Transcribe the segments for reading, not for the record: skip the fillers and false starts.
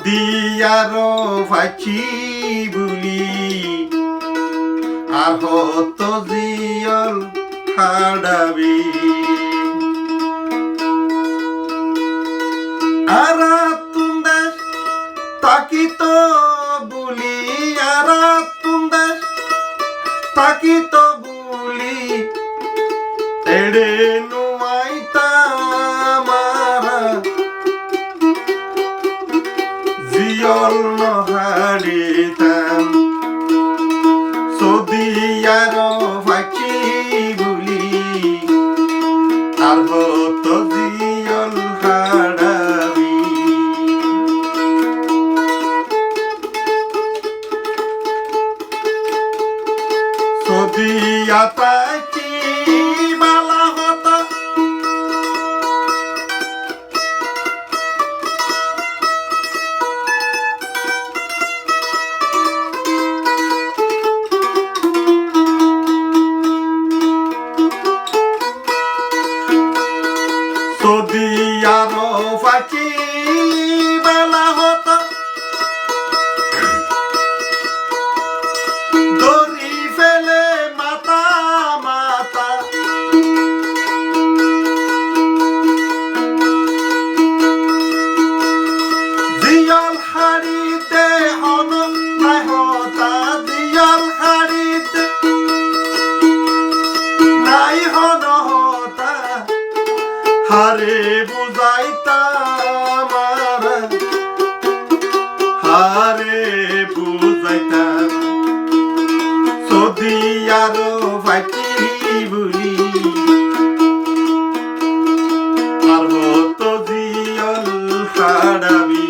যদি আরো ফাঁচি বুলি আহত জিয়ল হাডাবি আরা তুন্দেশ তাকিত বুলি আরা তুন্দেশ তাকিত বুলি এড়ে নুমাইতা মারা জিয়ল নহারিতাম যদি আরো ফাঁকি বুলি আর হতো জিয়ল হারাবি যদি আতাকি বালা হতো যদি আরো ফাঁকি বেলা হতো দড়ি ফেলে মাথা মাথা জিয়ল হারিতে হন নাই হতা জিয়ল হারিতে নাই হন হতা হারে বুঝাইতাম হারে বুঝাইতাম যদি আরো ফাঁকি বুলি আর হতো জিয়ল হারাবি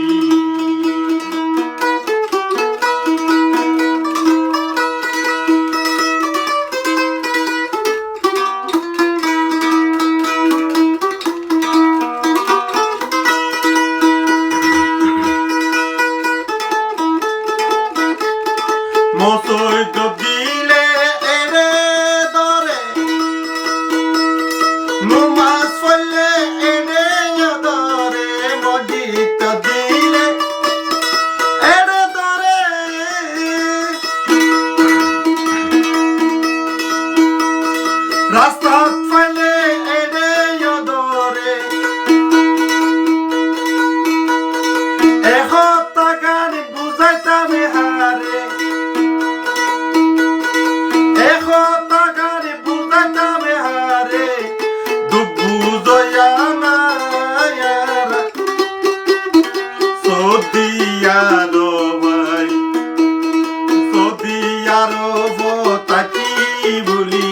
মতই তো দিলে এরে দরে নমাজ পড়লে এরে দরে মসজিদ দিলে এরে দরে রাস্তা ফেলে এরে দরে এহতা গান বুঝাইতাম হারে Sodiaro vai, Sodiaro votaki buli,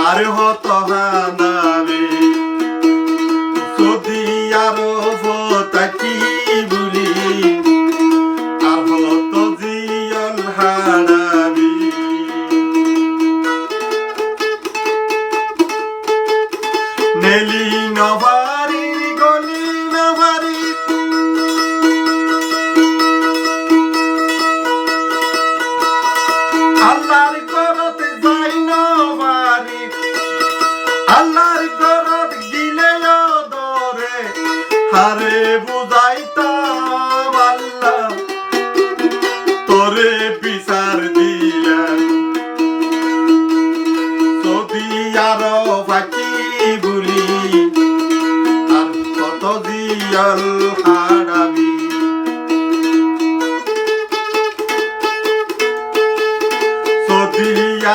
ar hoto hanabe. Sodiaro votaki buli, ar hoto ziyol hanabe. Neli novari goli novari. আল্লাহর ঘরত যাই নবারি আল্লাহর ঘরত গিলে দরে হারে বুঝাইতাম আল্লাহ তোরে বিচার দিলাম যদি আরো ফাঁকি বুলি আর কত জিয়ল হারাবি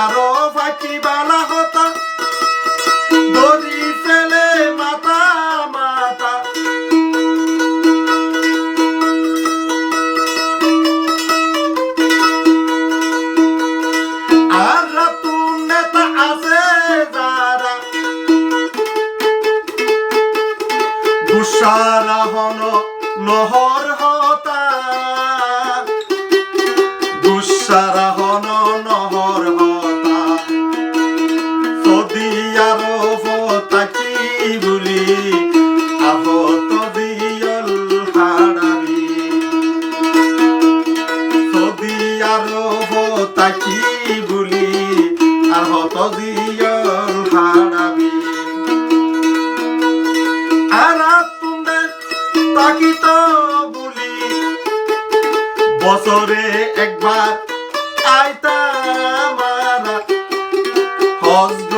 আরো ফাঁকি বালা হতা দড়ি ফেলে মাথা মাথা আর রাতুন নেতা আছে যারা দুসারা হন নহর হতা দুসারা হন নহর হতা যদি আরো ফতাকি বুলি আহত জিয়ল হারাবি যদি আরো ফতাকি বুলি আহত জিয়ল হারাবি আরা তুন্দে তাকিত বুলি বছরে একবার আইতাম হজ